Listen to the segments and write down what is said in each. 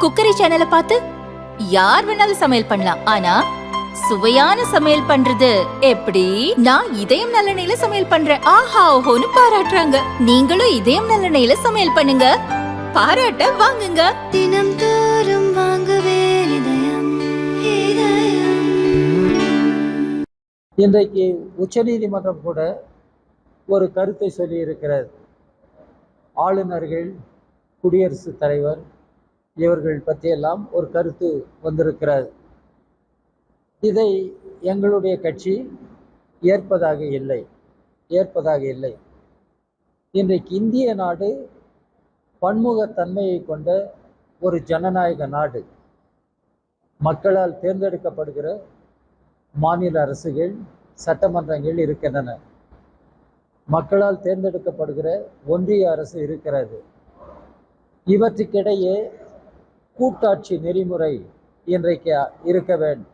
Cookery சேனலை பார்த்து யார் வேணாலும் சமையல் பண்ணலாம். ஆனா சுவையான சமையல் பண்றது எப்படி? நான் இதயம் நல்லெண்ணெயில சமையல் பண்றேன். ஆஹா ஓஹோன்னு பாராட்டுறாங்க. நீங்களும் இதயம் நல்லெண்ணெயில சமையல் பண்ணுங்க, பாராட்ட வாங்குங்க. தினம் தோறும் வாங்குவே இதயம் இதயம். இன்றைக்கு உச்சநீதிமன்றம் கூட ஒரு கருத்தை சொல்லியிருக்கிறது. ஆளுநர்கள், குடியரசுத் தலைவர் இவர்கள் பற்றியெல்லாம் ஒரு கருத்து வந்திருக்கிறது. இதை எங்களுடைய கட்சி ஏற்பதாக இல்லை. இன்றைக்கு இந்திய நாடு பன்முகத்தன்மையை கொண்ட ஒரு ஜனநாயக நாடு. மக்களால் தேர்ந்தெடுக்கப்படுகிற மாநில அரசுகள், சட்டமன்றங்கள் இருக்கின்றன. மக்களால் தேர்ந்தெடுக்கப்படுகிற ஒன்றிய அரசு இருக்கிறது. இவற்றுக்கிடையே கூட்டாட்சி நெறிமுறை இன்றைக்கு இருக்க வேண்டும்.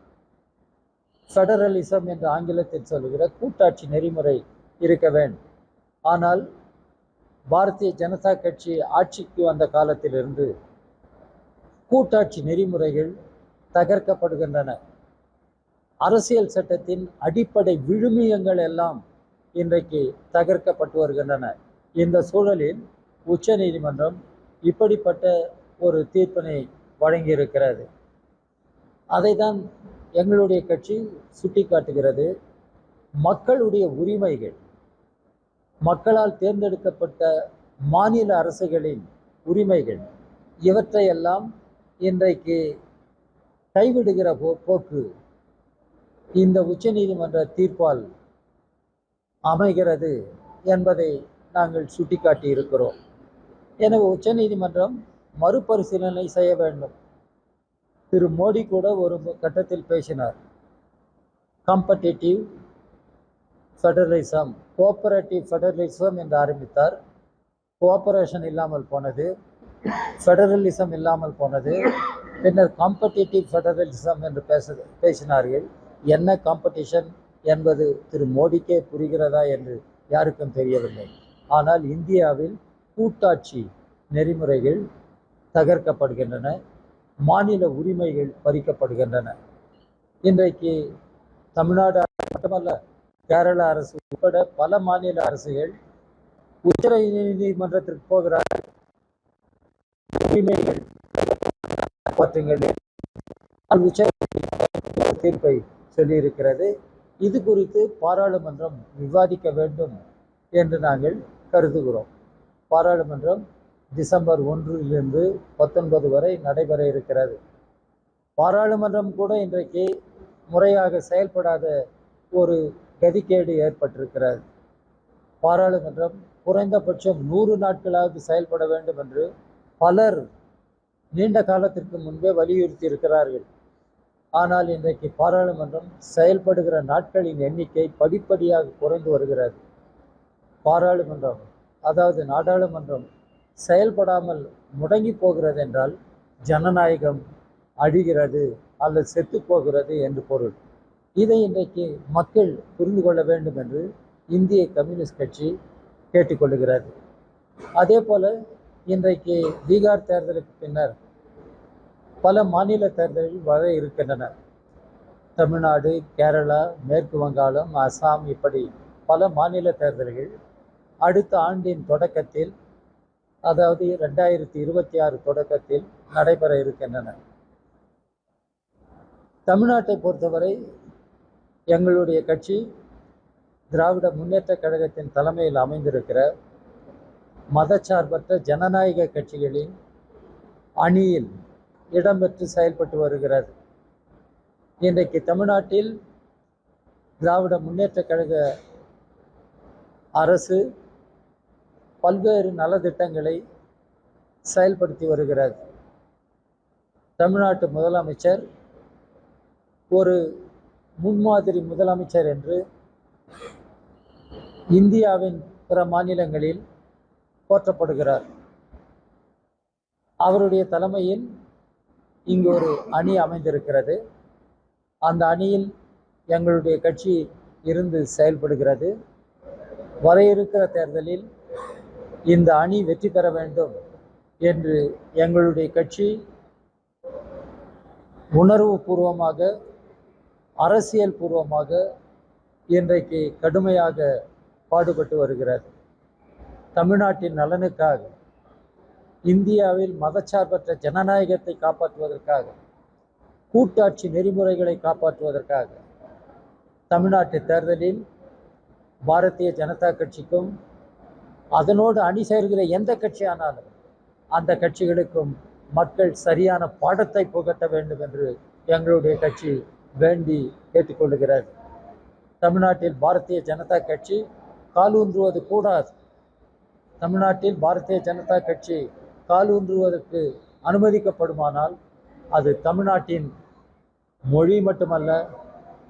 ஃபெடரலிசம் என்று ஆங்கிலத்தில் சொல்லுகிற கூட்டாட்சி நெறிமுறை இருக்க வேண்டும். ஆனால் பாரதிய ஜனதா கட்சி ஆட்சிக்கு வந்த காலத்திலிருந்து கூட்டாட்சி நெறிமுறைகள் தகர்க்கப்படுகின்றன. அரசியல் சட்டத்தின் அடிப்படை விழுமியங்கள் எல்லாம் இன்றைக்கு தகர்க்கப்பட்டு வருகின்றன. இந்த சூழலில் உச்ச நீதிமன்றம் இப்படிப்பட்ட ஒரு தீர்ப்பினை வழங்கியிருக்கிறது. அதை தான் எங்களுடைய கட்சி சுட்டி காட்டுகிறது. மக்களுடைய உரிமைகள், மக்களால் தேர்ந்தெடுக்கப்பட்ட மாநில அரசுகளின் உரிமைகள், இவற்றையெல்லாம் இன்றைக்கு கைவிடுகிற போக்கு இந்த உச்ச நீதிமன்ற தீர்ப்பால் அமைகிறது என்பதை நாங்கள் சுட்டிக்காட்டி இருக்கிறோம். எனவே உச்ச நீதிமன்றம் மறுபரிசீலனை செய்ய வேண்டும். திரு மோடி கூட ஒரு கட்டத்தில் பேசினார். காம்படிட்டிவ் ஃபெடரலிசம், கோஆபரேட்டிவ் ஃபெடரலிசம் என்று ஆரம்பித்தார். கோஆபரேஷன் இல்லாமல் போனது, ஃபெடரலிசம் இல்லாமல் போனது. பின்னர் காம்படிட்டிவ் ஃபெடரலிசம் என்று பேசினார்கள். என்ன காம்படிஷன் என்பது திரு மோடிக்கே புரிகிறதா என்று யாருக்கும் தெரியவில்லை. ஆனால் இந்தியாவில் கூட்டாட்சி நெறிமுறைகள் தகர்க்கப்படுகின்றன, மாநில உரிமைகள் பறிக்கப்படுகின்றன. இன்றைக்கு தமிழ்நாடு மட்டுமல்ல, கேரள அரசு உட்பட பல மாநில அரசுகள் உச்ச நீதிமன்றத்திற்கு போகிறார்கள். உரிமைகள் உச்ச தீர்ப்பை சொல்லியிருக்கிறது. இது குறித்து பாராளுமன்றம் விவாதிக்க வேண்டும் என்று நாங்கள் கருதுகிறோம். பாராளுமன்றம் டிசம்பர் 1 to 19 வரை நடைபெற இருக்கிறது. பாராளுமன்றம் கூட இன்றைக்கு முறையாக செயல்படாத ஒரு கதிகேடு ஏற்பட்டிருக்கிறது. பாராளுமன்றம் குறைந்தபட்சம் 100 நாட்களாவது செயல்பட வேண்டும் என்று பலர் நீண்ட காலத்திற்கு முன்பே வலியுறுத்தி இருக்கிறார்கள். ஆனால் இன்றைக்கு பாராளுமன்றம் செயல்படுகிற நாட்களின் எண்ணிக்கை படிப்படியாக குறைந்து வருகிறது. பாராளுமன்றம், அதாவது நாடாளுமன்றம் செயல்படாமல் முடங்கி போகிறது என்றால் ஜனநாயகம் அழிகிறது அல்லது செத்து போகிறது என்று பொருள். இதை இன்றைக்கு மக்கள் புரிந்து கொள்ள வேண்டும் என்று இந்திய கம்யூனிஸ்ட் கட்சி கேட்டுக்கொள்கிறது. அதே போல இன்றைக்கு பீகார் தேர்தலுக்கு பின்னர் பல மாநில தேர்தல்கள் வர இருக்கின்றன. தமிழ்நாடு, கேரளா, மேற்கு வங்காளம், அசாம், இப்படி பல மாநில தேர்தல்கள் அடுத்த ஆண்டின் தொடக்கத்தில், அதாவது 2026 தொடக்கத்தில் நடைபெற இருக்கின்றன. தமிழ்நாட்டை பொறுத்தவரை எங்களுடைய கட்சி திராவிட முன்னேற்ற கழகத்தின் தலைமையில் அமைந்திருக்கிற மதச்சார்பற்ற ஜனநாயக கட்சிகளின் அணியில் இடம்பெற்று செயல்பட்டு வருகிறது. இன்றைக்கு தமிழ்நாட்டில் திராவிட முன்னேற்ற கழக அரசு பல்வேறு நலத்திட்டங்களை செயல்படுத்தி வருகிறது. தமிழ்நாட்டு முதலமைச்சர் ஒரு முன்மாதிரி முதலமைச்சர் என்று இந்தியாவின் பிற மாநிலங்களில் போற்றப்படுகிறார். அவருடைய தலைமையில் இங்கு ஒரு அணி அமைந்திருக்கிறது. அந்த அணியில் எங்களுடைய கட்சி இருந்து செயல்படுகிறது. வர இருக்கிற தேர்தலில் இந்த அணி வெற்றி பெற வேண்டும் என்று எங்களுடைய கட்சி உணர்வு பூர்வமாக, அரசியல் பூர்வமாக இன்றைக்கு கடுமையாக பாடுபட்டு வருகிறது. தமிழ்நாட்டின் நலனுக்காக, இந்தியாவில் மதச்சார்பற்ற ஜனநாயகத்தை காப்பாற்றுவதற்காக, கூட்டாட்சி நெறிமுறைகளை காப்பாற்றுவதற்காக தமிழ்நாட்டு தேர்தலில் பாரதிய ஜனதா கட்சிக்கும் அதனோடு அணி சேர்கிற எந்த கட்சியானாலும் அந்த கட்சிகளுக்கும் மக்கள் சரியான பாடத்தை புகட்ட வேண்டும் என்று எங்களுடைய கட்சி வேண்டி கேட்டுக்கொள்ளுகிறார். தமிழ்நாட்டில் பாரதிய ஜனதா கட்சி காலூன்றுவது கூடாது. தமிழ்நாட்டில் பாரதிய ஜனதா கட்சி காலூன்றுவதற்கு அனுமதிக்கப்படுமானால் அது தமிழ்நாட்டின் மொழி மட்டுமல்ல,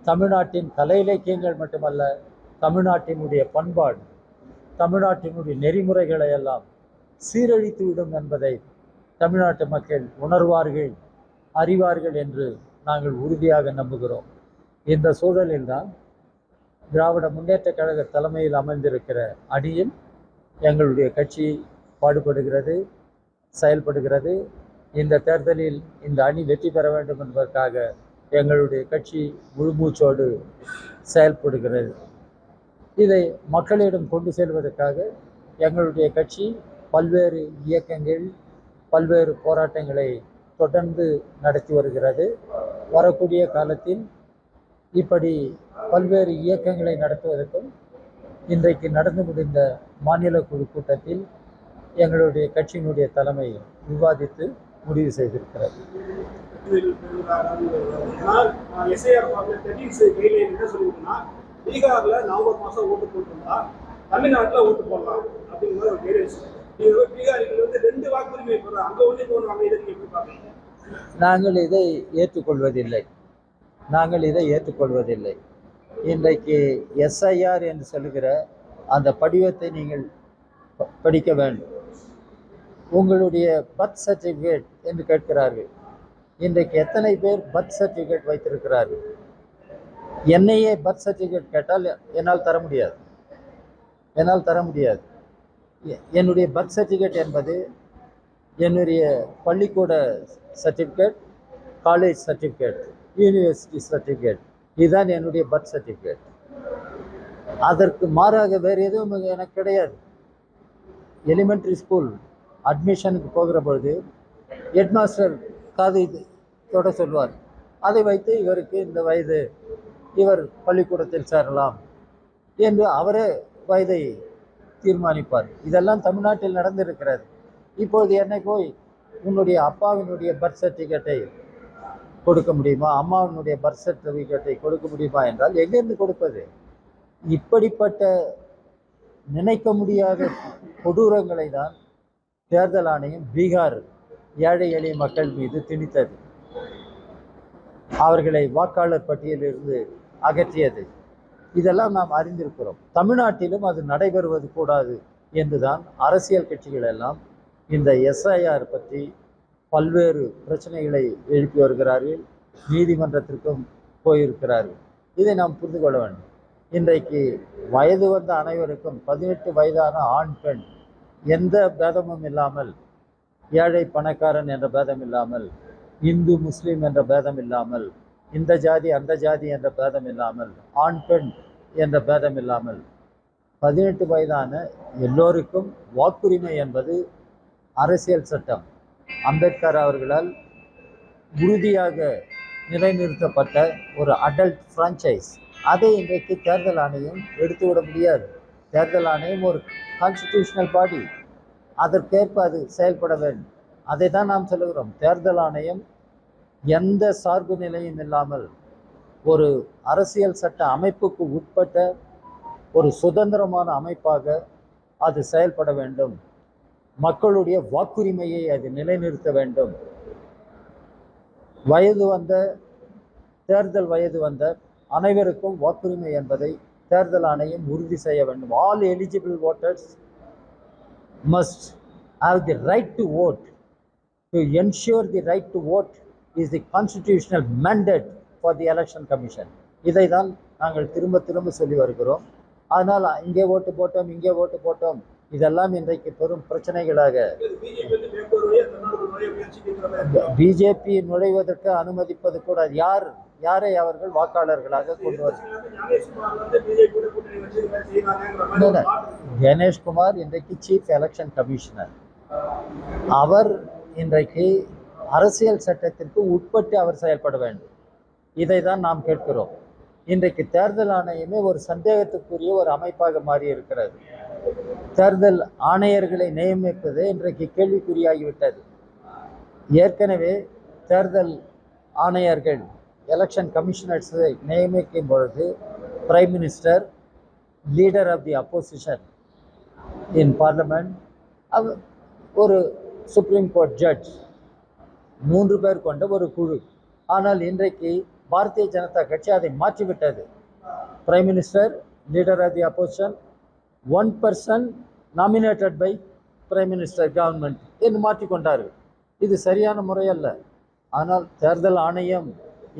தமிழ்நாட்டின் கலை இலக்கியங்கள் மட்டுமல்ல, தமிழ்நாட்டினுடைய பண்பாடு, தமிழ்நாட்டினுடைய நெறிமுறைகளை எல்லாம் சீரழித்துவிடும் என்பதை தமிழ்நாட்டு மக்கள் உணர்வார்கள், அறிவார்கள் என்று நாங்கள் உறுதியாக நம்புகிறோம். இந்த சூழலில்தான் திராவிட முன்னேற்ற கழக தலைமையில் அமைந்திருக்கிற அணியில் எங்களுடைய கட்சி பாடுபடுகிறது, செயல்படுகிறது. இந்த தேர்தலில் இந்த அணி வெற்றி பெற வேண்டும் என்பதற்காக எங்களுடைய கட்சி முழுமூச்சோடு செயல்படுகிறது. இதை மக்களிடம் கொண்டு செல்வதற்காக எங்களுடைய கட்சி பல்வேறு இயக்கங்கள், பல்வேறு போராட்டங்களை தொடர்ந்து நடத்தி வருகிறது. வரக்கூடிய காலத்தில் இப்படி பல்வேறு இயக்கங்களை நடத்துவதற்கும் இன்றைக்கு நடந்து முடிந்த மாநில குழு கூட்டத்தில் எங்களுடைய கட்சியினுடைய தலைமை விவாதித்து முடிவு செய்திருக்கிறது. பீகார்ல நவம்பர் மாசம் ஓட்டு போட்டிருந்தா தமிழ்நாட்டில் ஓட்டு போடலாம் அப்படிங்கிற ஒரு பேர் பீகாரிகள் வந்து 2 வாக்குரிமை பெறாங்க. அங்க ஒண்ணு போடுவாங்க. இதை நீங்க எப்படி பாக்குறீங்க? நாங்கள் இதை ஏற்றுக்கொள்வதில்லை. இன்றைக்கு எஸ்ஐஆர் என்று சொல்லுகிற அந்த படிவத்தை நீங்கள் படிக்க வேண்டும். உங்களுடைய பர்த் சர்டிஃபிகேட் என்று கேட்கிறார்கள். இன்றைக்கு எத்தனை பேர் பர்த் சர்டிஃபிகேட் வைத்திருக்கிறார்கள்? என்னையே பர்த் சர்டிஃபிகேட் கேட்டால் என்னால் தர முடியாது. என்னுடைய பர்த் சர்டிஃபிகேட் என்பது என்னுடைய பள்ளிக்கூட certificate, college certificate, university certificate, இதுதான் என்னுடைய பர்த் சர்டிஃபிகேட். அதற்கு மாறாக வேறு எதுவும் எனக்கு கிடையாது. எலிமெண்ட்ரி ஸ்கூல் அட்மிஷனுக்கு போகிற பொழுது ஹெட்மாஸ்டர் காது தொட சொல்வார். அதை வைத்து இவருக்கு இந்த வயது, இவர் பள்ளிக்கூடத்தில் சேரலாம் என்று அவரே வயதை தீர்மானிப்பார். இதெல்லாம் தமிழ்நாட்டில் நடந்திருக்கிறது. இப்பொழுது என்னை போய் உன்னுடைய அப்பாவினுடைய பர்த் சர்டிஃபிகேட்டை கொடுக்க முடியுமா, அம்மாவினுடைய பர்த் சர்டிஃபிகேட்டை கொடுக்க முடியுமா என்றால் எங்கிருந்து கொடுப்பது? இப்படிப்பட்ட நினைக்க முடியாத கொடூரங்களை தான் தேர்தல் ஆணையம் பீகார் ஏழை எளிய மக்கள் மீது திணித்தது. அவர்களை வாக்காளர் பட்டியலிருந்து அகற்றியது. இதெல்லாம் நாம் அறிந்திருக்கிறோம். தமிழ்நாட்டிலும் அது நடைபெறுவது கூடாது என்றுதான் அரசியல் கட்சிகள் எல்லாம் இந்த எஸ்ஐஆர் பற்றி பல்வேறு பிரச்சனைகளை எழுப்பி வருகிறார்கள். நீதிமன்றத்திற்கும் போயிருக்கிறார்கள். இதை நாம் புரிந்து கொள்ள வேண்டும். இன்றைக்கு வயது வந்த அனைவருக்கும் 18 வயதான ஆண் பெண் எந்த பேதமும் இல்லாமல், ஏழை பணக்காரன் என்ற பேதம் இல்லாமல், இந்து முஸ்லீம் என்ற பேதம் இல்லாமல், இந்த ஜாதி அந்த ஜாதி என்ற பேதம் இல்லாமல், ஆண் பெண் என்ற பேதம் இல்லாமல் 18 வயதான எல்லோருக்கும் வாக்குரிமை என்பது அரசியல் சட்டம் அம்பேத்கர் அவர்களால் உறுதியாக நிலைநிறுத்தப்பட்ட ஒரு அடல்ட் ஃப்ரான்ச்சைஸ். அதை இன்றைக்கு தேர்தல் ஆணையம் எடுத்துவிட முடியாது. தேர்தல் ஆணையம் ஒரு கான்ஸ்டிடியூஷனல் பாடி, அதற்கேற்ப அது செயல்பட வேண்டும். அதை தான் நாம் சொல்லுகிறோம். தேர்தல் ஆணையம் எந்த சார்பு நிலையும் இல்லாமல் ஒரு அரசியல் சட்ட அமைப்புக்கு உட்பட்ட ஒரு சுதந்திரமான அமைப்பாக அது செயல்பட வேண்டும். மக்களுடைய வாக்குரிமையை அது நிலைநிறுத்த வேண்டும். தேர்தல் வயது வந்த அனைவருக்கும் வாக்குரிமை என்பதை தேர்தல் ஆணையம் உறுதி செய்ய வேண்டும். All eligible voters must have the right to vote. To ensure the right to vote is the constitutional mandate for the election commission. இதை தான் நாங்கள் திரும்ப திரும்ப சொல்லி வருகிறோம். அதனால் இங்கே ஓட்டு போட்டோம், இங்கே ஓட்டு போட்டோம், இதெல்லாம் இன்றைக்கு பெரும் பிரச்சனைகளாக தமிழ்நாடு நுழைய முயற்சிக்கின்ற மாதிரி பிஜேபி நுழைவதற்கு அனுமதிப்பது கூட யாரை அவர்கள் வாக்காளர்களாக கொண்டு வர ஞானேஷ்குமார் வந்து பிஜேபி கூட்டணி வச்சு இந்த மாதிரி செய்யறாங்கிற மாதிரி ஒரு பாட்டு கணேஷ்குமார் இன்றைக்கு சீஃப் எலெக்ஷன் கமிஷனர். அவர் இன்றைக்கு அரசியல் சட்டத்திற்கு உட்பட்டு அவர் செயல்பட வேண்டும். இதை தான் நாம் கேட்கிறோம். இன்றைக்கு தேர்தல் ஆணையமே ஒரு சந்தேகத்துக்குரிய ஒரு அமைப்பாக மாறி இருக்கிறது. தேர்தல் ஆணையர்களை நியமிப்பது இன்றைக்கு கேள்விக்குறியாகிவிட்டது. ஏற்கனவே தேர்தல் ஆணையர்கள் எலெக்ஷன் கமிஷனர்ஸை நியமிக்கும் பொழுது prime minister, leader of the opposition in parliament, ஒரு சுப்ரீம் கோர்ட் ஜட்ஜ், 3 பேர் கொண்ட ஒரு குழு. ஆனால் இன்றைக்கு பாரதிய ஜனதா கட்சி அதை மாற்றிவிட்டது. Prime minister, leader of the opposition, 1 person nominated by prime minister government என்று மாற்றிக்கொண்டார்கள். இது சரியான முறையல்ல. ஆனால் தேர்தல் ஆணையம்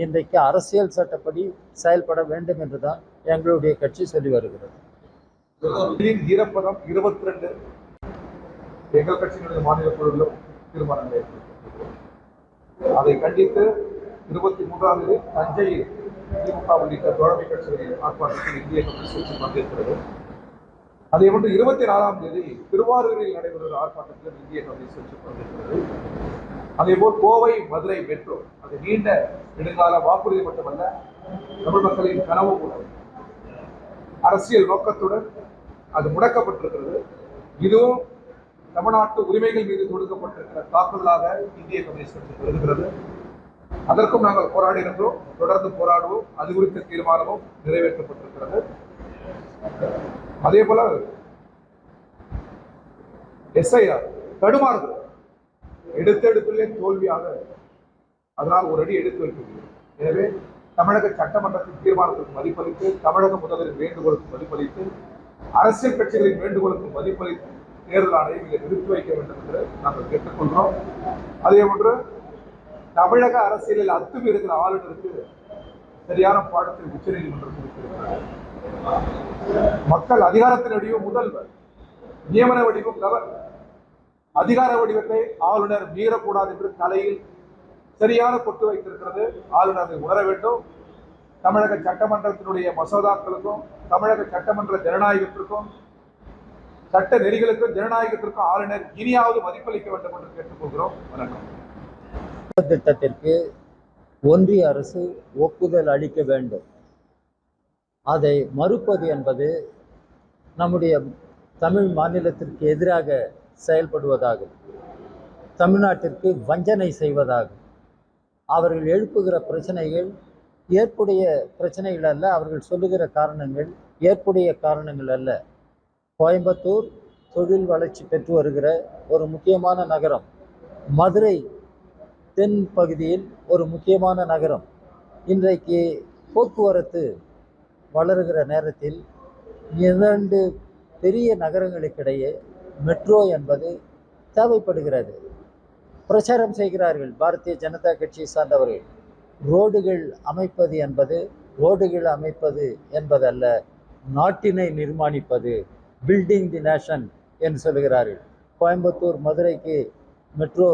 இன்றைக்கு அரசியல் சட்டப்படி செயல்பட வேண்டும் என்று தான் எங்களுடைய கட்சி சொல்லி வருகிறது. ஈரப்பதம் 22 எங்கள் கட்சியினுடைய மாநில குழுவிலும் தீர்மானங்களை அதை கண்டித்து 23ஆம் தேதி தஞ்சையில் திமுக உள்ளிட்ட தோழமை கட்சிகளின் ஆர்ப்பாட்டத்தில் இந்திய கம்யூனிஸ்ட் கட்சி பங்கேற்கிறது. அதே போன்று 24ஆம் தேதி திருவாரூரில் நடைபெறுகிற ஆர்ப்பாட்டத்தில் இந்திய கம்யூனிஸ்ட் கட்சி பங்கேற்கிறது. அதேபோல் கோவை, மதுரை மெட்ரோ அது நீண்ட நெடுங்கால வாக்குறுதி மட்டுமல்ல, தமிழ் மக்களின் கனவு கூட அரசியல் நோக்கத்துடன் அது முடக்கப்பட்டிருக்கிறது. இதுவும் தமிழ்நாட்டு உரிமைகள் மீது தொடுக்கப்பட்டிருக்கிற தாக்குதலாக இந்திய கம்யூனிஸ்ட் கட்சி கருதுகிறது. அதற்கும் நாங்கள் போராடி இருக்கிறோம், தொடர்ந்து போராடுவோம். அது குறித்த தீர்மானமும் நிறைவேற்றப்பட்டிருக்கிறது. அதே போல SIR தடுமாறுகிறது, எடுத்தெடுப்பிலே தோல்வியாக, அதனால் ஒரு அடி எடுத்து வைக்கிறது. எனவே தமிழக சட்டமன்றத்தின் தீர்மானத்திற்கு மதிப்பளித்து, தமிழக முதல்வரின் வேண்டுகோளுக்கு மதிப்பளித்து, அரசியல் கட்சிகளின் வேண்டுகோளுக்கு மதிப்பளித்து தேர்தல் ஆணையம் இதை நிறுத்தி வைக்க வேண்டும் என்று நாங்கள் கேட்டுக்கொள்கிறோம். அதே போன்று தமிழக அரசியலில் அத்துமீறுகிற ஆளுநருக்கு சரியான பாடத்தை உச்சநீதிமன்றம் கொடுத்திருக்கிறது. மக்கள் அதிகாரத்தினுடைய முதல்வர், நியமன வடிவம் கவர்னர், அதிகார வடிவத்தை ஆளுநர் மீறக்கூடாது என்று தலையில் சரியான கொட்டு வைத்திருக்கிறது. ஆளுநர் அதை உணர வேண்டும். தமிழக சட்டமன்றத்தினுடைய மசோதாக்களுக்கும், தமிழக சட்டமன்ற ஜனநாயகத்திற்கும், சட்ட நெறிகளுக்கும், ஜனநாயகத்திற்கும் ஆளுநர் இனியாவது மதிப்பளிக்க வேண்டும் என்று கேட்டுக்கொள்கிறோம். வணக்கம். திட்டத்திற்கு ஒன்றிய அரசு ஒப்புதல் அளிக்க வேண்டும். அதை மறுப்பது என்பது நம்முடைய தமிழ் மாநிலத்திற்கு எதிராக செயல்படுவதாகும், தமிழ்நாட்டிற்கு வஞ்சனை செய்வதாகும். அவர்கள் எழுப்புகிற பிரச்சனைகள் ஏற்புடைய பிரச்சனைகள் அல்ல, அவர்கள் சொல்லுகிற காரணங்கள் ஏற்புடைய காரணங்கள் அல்ல. கோயம்புத்தூர் தொழில் வளர்ச்சி பெற்று வருகிற ஒரு முக்கியமான நகரம், மதுரை தென் பகுதியில் ஒரு முக்கியமான நகரம். இன்றைக்கு போக்குவரத்து வளருகிற நேரத்தில் 2 பெரிய நகரங்களுக்கிடையே மெட்ரோ என்பது தேவைப்படுகிறது. பிரச்சாரம் செய்கிறார்கள் பாரதிய ஜனதா கட்சியை சார்ந்தவர்கள். ரோடுகள் அமைப்பது என்பதல்ல, நாட்டினை நிர்மாணிப்பது, பில்டிங் தி நேஷன் என்று சொல்கிறார்கள். கோயம்புத்தூர் மதுரைக்கு மெட்ரோ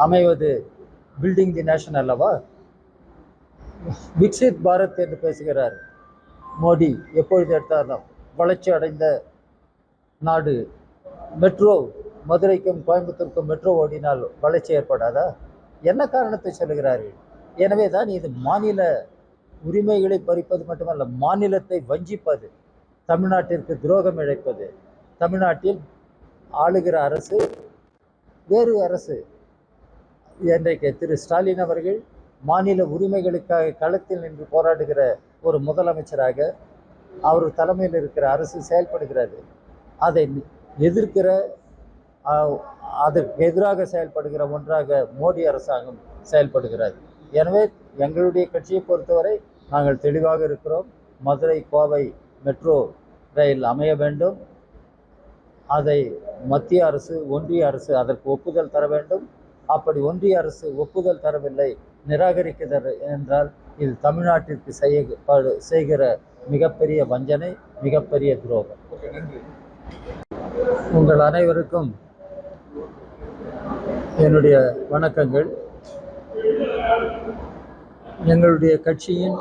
அமைவது பில்டிங் தி நேஷன் அல்லவா? விக்சித் பாரத் என்று பேசுகிறார் மோடி. எப்பொழுது எடுத்தாலும் வளர்ச்சி அடைந்த நாடு. மெட்ரோ மதுரைக்கும் கோயம்புத்தூருக்கும் மெட்ரோ ஓடினால் வளர்ச்சி ஏற்படாதா? என்ன காரணத்தை சொல்லுகிறார்கள்? எனவே தான் இது மாநில உரிமைகளை பறிப்பது மட்டுமல்ல, மாநிலத்தை வஞ்சிப்பது, தமிழ்நாட்டிற்கு துரோகம் இழைப்பது. தமிழ்நாட்டில் ஆளுகிற அரசு வேறு அரசு. இன்றைக்கு திரு ஸ்டாலின் அவர்கள் மாநில உரிமைகளுக்காக களத்தில் நின்று போராடுகிற ஒரு முதலமைச்சராக அவர் தலைமையில் இருக்கிற அரசு செயல்படுகிறது. அதை எதிர்க்கிற, அதற்கு எதிராக செயல்படுகிற ஒன்றாக மோடி அரசாங்கம் செயல்படுகிறது. எனவே எங்களுடைய கட்சியை பொறுத்தவரை நாங்கள் தெளிவாக இருக்கிறோம். மதுரை கோவை மெட்ரோ ரயில் அமைய வேண்டும். அதை மத்திய அரசு, ஒன்றிய அரசு அதற்கு ஒப்புதல் தர வேண்டும். அப்படி ஒன்றிய அரசு ஒப்புதல் தரவில்லை, நிராகரிக்கிறது என்றால் இது தமிழ்நாட்டிற்கு செய்கிற மிகப்பெரிய வஞ்சனை, மிகப்பெரிய துரோகம். உங்கள் அனைவருக்கும் என்னுடைய வணக்கங்கள். எங்களுடைய கட்சியின்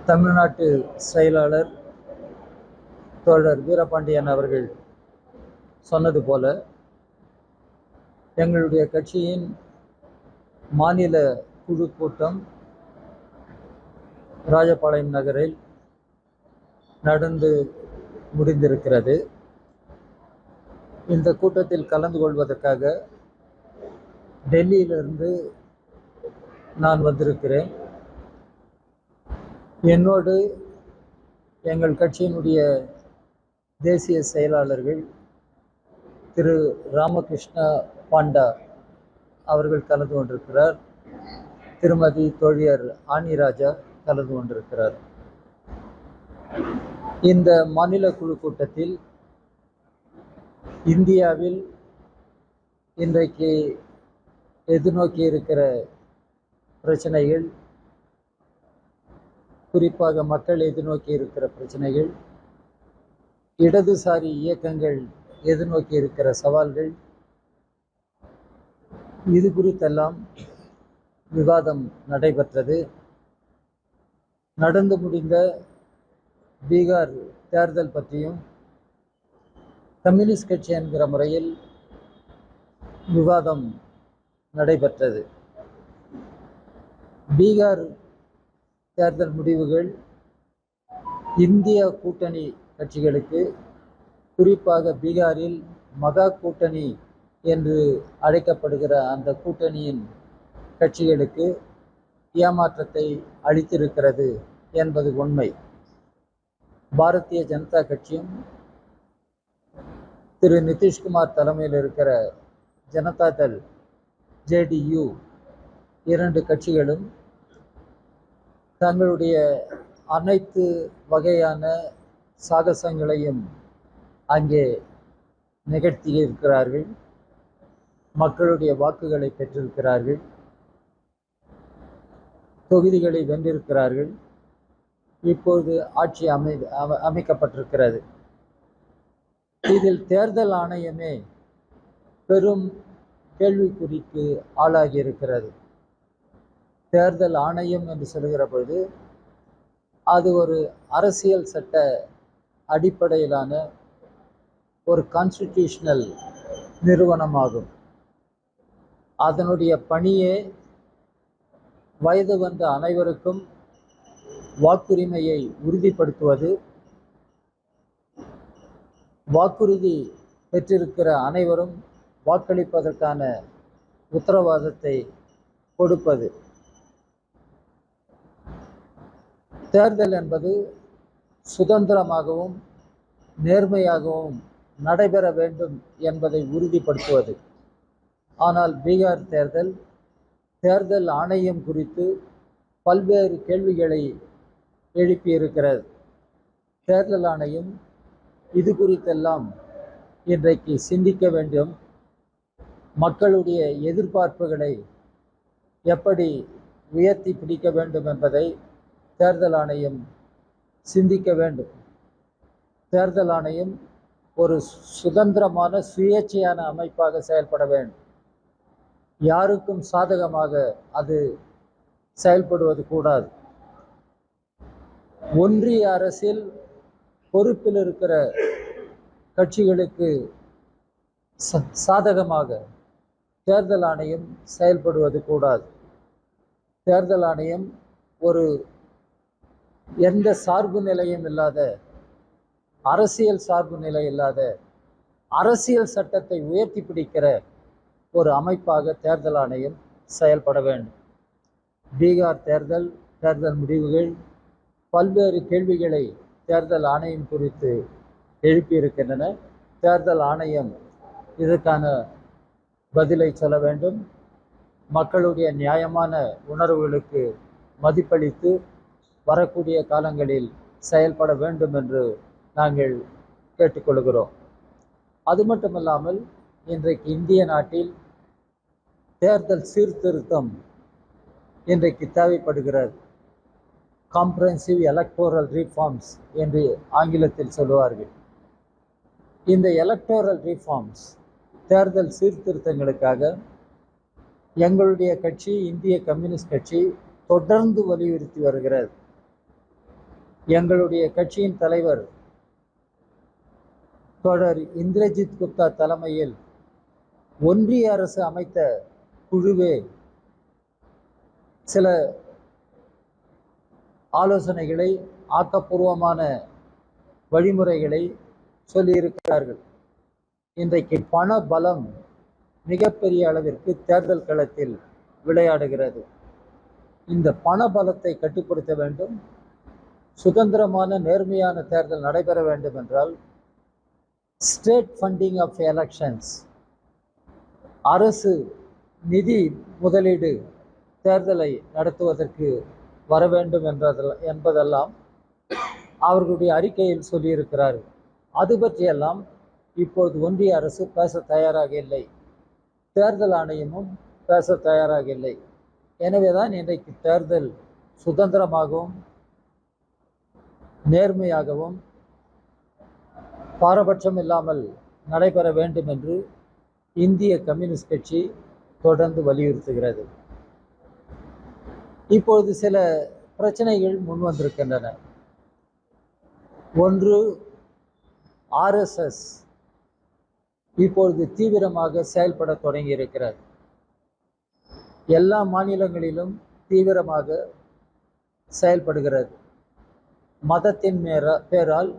தமிழ்நாட்டு செயலாளர் தோழர் வீரபாண்டியன் அவர்கள் சொன்னது போல, எங்களுடைய கட்சியின் மாநில குழு கூட்டம் ராஜபாளையம் நகரில் நடந்து முடிந்திருக்கிறது. இந்த கூட்டத்தில் கலந்து கொள்வதற்காக டெல்லியிலிருந்து நான் வந்திருக்கிறேன். என்னோடு எங்கள் கட்சியினுடைய தேசிய செயலாளர்கள் திரு ராமகிருஷ்ணா பாண்டா அவர்கள் கலந்து கொண்டிருக்கிறார். திருமதி தோழியர் ஆனிராஜா கலந்து கொண்டிருக்கிறார். இந்த மாநில குழு கூட்டத்தில் இந்தியாவில் இன்றைக்கு எதிர்நோக்கி இருக்கிற பிரச்சனைகள், குறிப்பாக மக்கள் எதிர்நோக்கி இருக்கிற பிரச்சனைகள், இடதுசாரி இயக்கங்கள் எதிர்நோக்கி இருக்கிற சவால்கள், இது குறித்தெல்லாம் விவாதம் நடைபெற்றது. நடந்து முடிந்த பீகார் தேர்தல் பற்றியும் கம்யூனிஸ்ட் கட்சி என்கிற முறையில் விவாதம் நடைபெற்றது. பீகார் தேர்தல் முடிவுகள் இந்திய கூட்டணி கட்சிகளுக்கு, குறிப்பாக பீகாரில் மகா கூட்டணி என்று அழைக்கப்படுகிற அந்த கூட்டணியின் கட்சிகளுக்கு ஏமாற்றத்தை அளித்திருக்கிறது என்பது உண்மை. பாரதிய ஜனதா கட்சியும் திரு நிதிஷ்குமார் தலைமையில் இருக்கிற ஜனதாதள் JDU இரண்டு கட்சிகளும் தங்களுடைய அனைத்து வகையான சாகசங்களையும் அங்கே நிகழ்த்தியிருக்கிறார்கள். மக்களுடைய வாக்குகளை பெற்றிருக்கிறார்கள். தொகுதிகளை வென்றிருக்கிறார்கள். இப்போது ஆட்சி அமைக்கப்பட்டிருக்கிறது. இதில் தேர்தல் ஆணையமே பெரும் கேள்விக்குறிக்கு ஆளாகி இருக்கிறது. தேர்தல் ஆணையம் என்று சொல்கிற பொழுது அது ஒரு அரசியல் சட்ட அடிப்படையிலான ஒரு கான்ஸ்டிடியூஷனல் நிறுவனமாகும். அதனுடைய பணியே வயது வந்த அனைவருக்கும் வாக்குரிமையை உறுதிப்படுத்துவது, வாக்குறுதி பெற்றிருக்கிற அனைவரும் வாக்களிப்பதற்கான உத்தரவாதத்தை கொடுப்பது. தேர்தல் என்பது சுதந்திரமாகவும் நேர்மையாகவும் நடைபெற வேண்டும் என்பதை உறுதிப்படுத்துவது. ஆனால் பீகார் தேர்தல் ஆணையம் குறித்து பல்வேறு கேள்விகளை எழுப்பியிருக்கிறது. தேர்தல் ஆணையம் இது குறித்தெல்லாம் இன்றைக்கு சிந்திக்க வேண்டும். மக்களுடைய எதிர்பார்ப்புகளை எப்படி உயர்த்தி பிடிக்க வேண்டும் என்பதை தேர்தல் ஆணையம் சிந்திக்க வேண்டும். தேர்தல் ஆணையம் ஒரு சுதந்திரமான சுயேட்சையான அமைப்பாக செயல்பட வேண்டும். யாருக்கும் சாதகமாக அது செயல்படுவது கூடாது. ஒன்றிய அரசில் பொறுப்பில் இருக்கிற கட்சிகளுக்கு சாதகமாக தேர்தல் ஆணையம் செயல்படுவது கூடாது. தேர்தல் ஆணையம் ஒரு எந்த சார்பு நிலையும் இல்லாத, அரசியல் சார்பு நிலை இல்லாத, அரசியல் சட்டத்தை உயர்த்தி பிடிக்கிற ஒரு அமைப்பாக தேர்தல் ஆணையம் செயல்பட வேண்டும். பீகார் தேர்தல் முடிவுகள் பல்வேறு கேள்விகளை தேர்தல் ஆணையம் குறித்து எழுப்பியிருக்கின்றன. தேர்தல் ஆணையம் இதற்கான பதிலை சொல்ல வேண்டும். மக்களுடைய நியாயமான உணர்வுகளுக்கு மதிப்பளித்து வரக்கூடிய காலங்களில் செயல்பட வேண்டும் என்று நாங்கள் கேட்டுக்கொள்கிறோம். அது மட்டுமல்லாமல் இன்றைக்கு இந்திய நாட்டில் தேர்தல் சீர்திருத்தம் இன்றைக்கு தேவைப்படுகிறது. காம்ப்ரஹென்சிவ் எலக்டோரல் ரீஃபார்ம்ஸ் என்று ஆங்கிலத்தில் சொல்லுவார்கள். இந்த எலக்டோரல் ரீஃபார்ம்ஸ் தேர்தல் சீர்திருத்தங்களுக்காக எங்களுடைய கட்சி இந்திய கம்யூனிஸ்ட் கட்சி தொடர்ந்து வலியுறுத்தி வருகிறது. எங்களுடைய கட்சியின் தலைவர் தொடர் இந்திரஜித் குப்தா தலைமையில் ஒன்றிய அரசு அமைத்த குழுவே சில ஆலோசனைகளை, ஆக்கப்பூர்வமான வழிமுறைகளை சொல்லியிருக்கிறார்கள். இன்றைக்கு பண பலம் மிகப்பெரிய அளவிற்கு தேர்தல் களத்தில் விளையாடுகிறது. இந்த பண பலத்தை கட்டுப்படுத்த வேண்டும். சுதந்திரமான நேர்மையான தேர்தல் நடைபெற வேண்டும் என்றால் ஸ்டேட் ஃபண்டிங் ஆஃப் எலெக்ஷன்ஸ், அரசு நிதி முதலீடு தேர்தலை நடத்துவதற்கு வர வேண்டும் என்பதெல்லாம் அவர்களுடைய அறிக்கையில் சொல்லியிருக்கிறார்கள். அது பற்றியெல்லாம் இப்போது ஒன்றிய அரசு பேச தயாராக இல்லை, தேர்தல் ஆணையமும் பேச தயாராக இல்லை. எனவேதான் இன்றைக்கு தேர்தல் சுதந்திரமாகவும் நேர்மையாகவும் பாரபட்சம் இல்லாமல் நடைபெற வேண்டும் என்று இந்திய கம்யூனிஸ்ட் கட்சி தொடர்ந்து வலியுறுத்துகிறது. இப்பொழுது சில பிரச்சனைகள் முன் வந்திருக்கின்றன. ஒன்று, ஆர்எஸ்எஸ் இப்பொழுது தீவிரமாக செயல்பட தொடங்கி இருக்கிறார். எல்லா மாநிலங்களிலும் தீவிரமாக செயல்படுகிறது. மதத்தின் பேரால்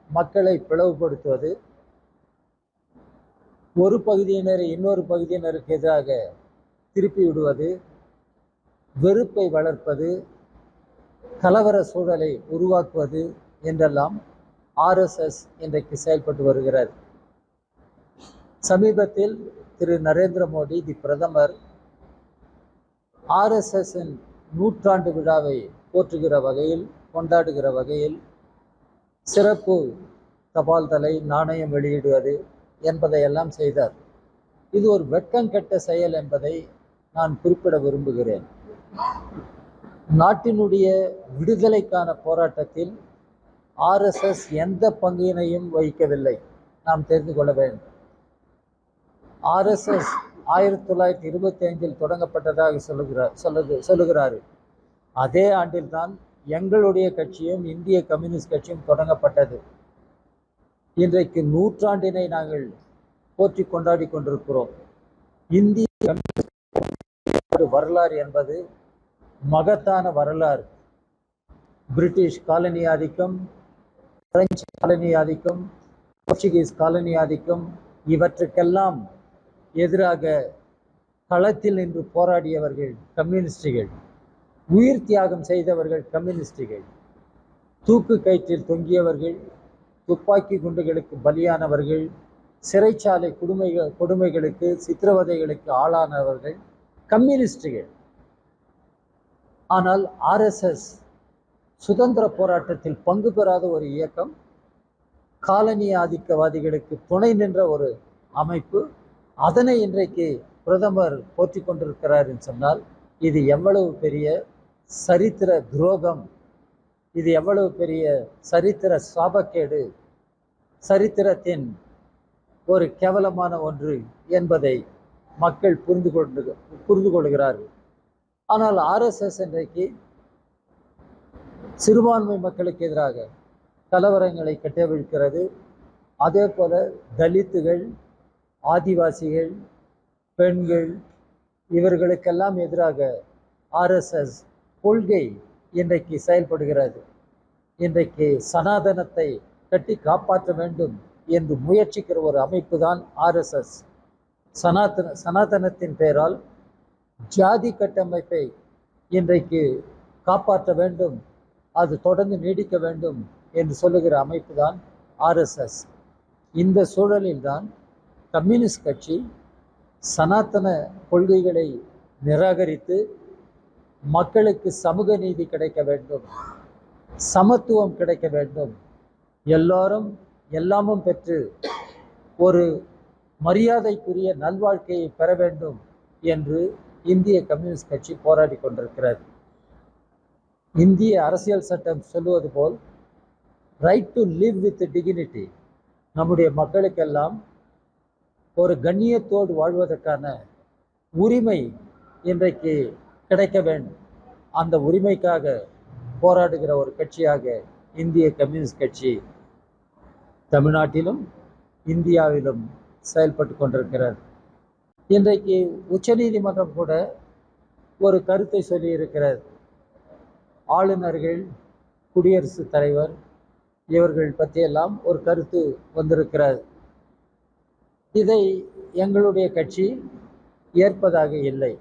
மக்களை பிளவுபடுத்துவது, ஒரு பகுதியினரை இன்னொரு பகுதியினருக்கு எதிராக திருப்பி விடுவது, வெறுப்பை வளர்ப்பது, கலவர சூழலை உருவாக்குவது என்றெல்லாம் ஆர்எஸ்எஸ் இன்றைக்கு செயல்பட்டு வருகிறது. சமீபத்தில் திரு நரேந்திர மோடி பிரதமர் ஆர்எஸ்எஸ்ஸின் 100ஆண்டு விழாவை போற்றுகிற வகையில், கொண்டாடுகிற வகையில் சிறப்பு தபால் தலை, நாணயம் வெளியிடுவது என்பதையெல்லாம் செய்தார். இது ஒரு வெட்கங்கெட்ட செயல் என்பதை நான் குறிப்பிட விரும்புகிறேன். நாட்டினுடைய விடுதலைக்கான போராட்டத்தில் ஆர்எஸ்எஸ் எந்த பங்கினையும் வகிக்கவில்லை, நாம் தெரிந்து கொள்ள வேண்டும். ஆர்எஸ்எஸ் 1925 தொடங்கப்பட்டதாக சொல்லுகிறார். அதே ஆண்டில்தான் எங்களுடைய கட்சியும் இந்திய கம்யூனிஸ்ட் கட்சியும் தொடங்கப்பட்டது. இன்றைக்கு 100ஆண்டினை நாங்கள் போற்றி கொண்டாடி கொண்டிருக்கிறோம். இந்திய கம்யூனிஸ்ட் வரலாறு என்பது மகத்தான வரலாறு. பிரிட்டிஷ் காலனி ஆதிக்கம், பிரெஞ்சு காலனி ஆதிக்கம், போர்ச்சுகீஸ் காலனி ஆதிக்கம், இவற்றுக்கெல்லாம் எதிராக களத்தில் நின்று போராடியவர்கள் கம்யூனிஸ்டுகள், உயிர் தியாகம் செய்தவர்கள் கம்யூனிஸ்டுகள், தூக்கு கயிற்றில் தொங்கியவர்கள், துப்பாக்கி குண்டுகளுக்கு பலியானவர்கள், சிறைச்சாலை கொடுமைகளுக்கு, சித்திரவதைகளுக்கு ஆளானவர்கள் கம்யூனிஸ்டுகள். ஆனால் ஆர்எஸ்எஸ் சுதந்திர போராட்டத்தில் பங்கு பெறாத ஒரு இயக்கம், காலனி ஆதிக்கவாதிகளுக்கு துணை நின்ற ஒரு அமைப்பு. அதனை இன்றைக்கு பிரதமர் போற்றி கொண்டிருக்கிறார் என்று சொன்னால் இது எவ்வளவு பெரிய சரித்திர துரோகம், இது எவ்வளவு பெரிய சரித்திர சாபக்கேடு, சரித்திரத்தின் ஒரு கேவலமான ஒன்று என்பதை மக்கள் புரிந்து கொள்கிறார்கள். ஆனால் ஆர்எஸ்எஸ் இன்றைக்கு சிறுபான்மை மக்களுக்கு எதிராக கலவரங்களை கட்டவிழ்க்கிறது. அதே போல தலித்துகள், ஆதிவாசிகள், பெண்கள், இவர்களுக்கெல்லாம் எதிராக ஆர்எஸ்எஸ் கொள்கை இன்றைக்கு செயல்படுகிறது. இன்றைக்கு சனாதனத்தை கட்டி காப்பாற்ற வேண்டும் என்று முயற்சிக்கிற ஒரு அமைப்பு தான் ஆர்எஸ்எஸ். சனாதனத்தின் பெயரால் ஜாதி கட்டமைப்பை இன்றைக்கு காப்பாற்ற வேண்டும், அது தொடர்ந்து நீடிக்க வேண்டும் என்று சொல்லுகிற அமைப்பு தான் ஆர்எஸ்எஸ். இந்த சூழலில்தான் கம்யூனிஸ்ட் கட்சி சனாதன கொள்கைகளை நிராகரித்து மக்களுக்கு சமூக நீதி கிடைக்க வேண்டும், சமத்துவம் கிடைக்க வேண்டும், எல்லாரும் எல்லாமும் பெற்று ஒரு மரியாதைக்குரிய நல்வாழ்க்கையை பெற வேண்டும் என்று இந்திய கம்யூனிஸ்ட் கட்சி போராடி கொண்டிருக்கிறது. இந்திய அரசியல் சட்டம் சொல்லுவது போல் right to live with dignity, நம்முடைய மக்களுக்கெல்லாம் ஒரு கண்ணியத்தோடு வாழ்வதற்கான உரிமை இன்றைக்கு கிடைக்க வேண்டும். அந்த உரிமைக்காக போராடுகிற ஒரு கட்சியாக இந்திய கம்யூனிஸ்ட் கட்சி தமிழ்நாட்டிலும் இந்தியாவிலும் செயல்பட்டு கொண்டிருக்கிறது. இன்றைக்கு உச்சநீதிமன்றம் கூட ஒரு கருத்தை சொல்லியிருக்கிறது. ஆளுநர்கள், குடியரசுத் தலைவர் இவர்கள் பற்றியெல்லாம் ஒரு கருத்து வந்திருக்கிறது. இதை எங்களுடைய கட்சி ஏற்பதாக இல்லை.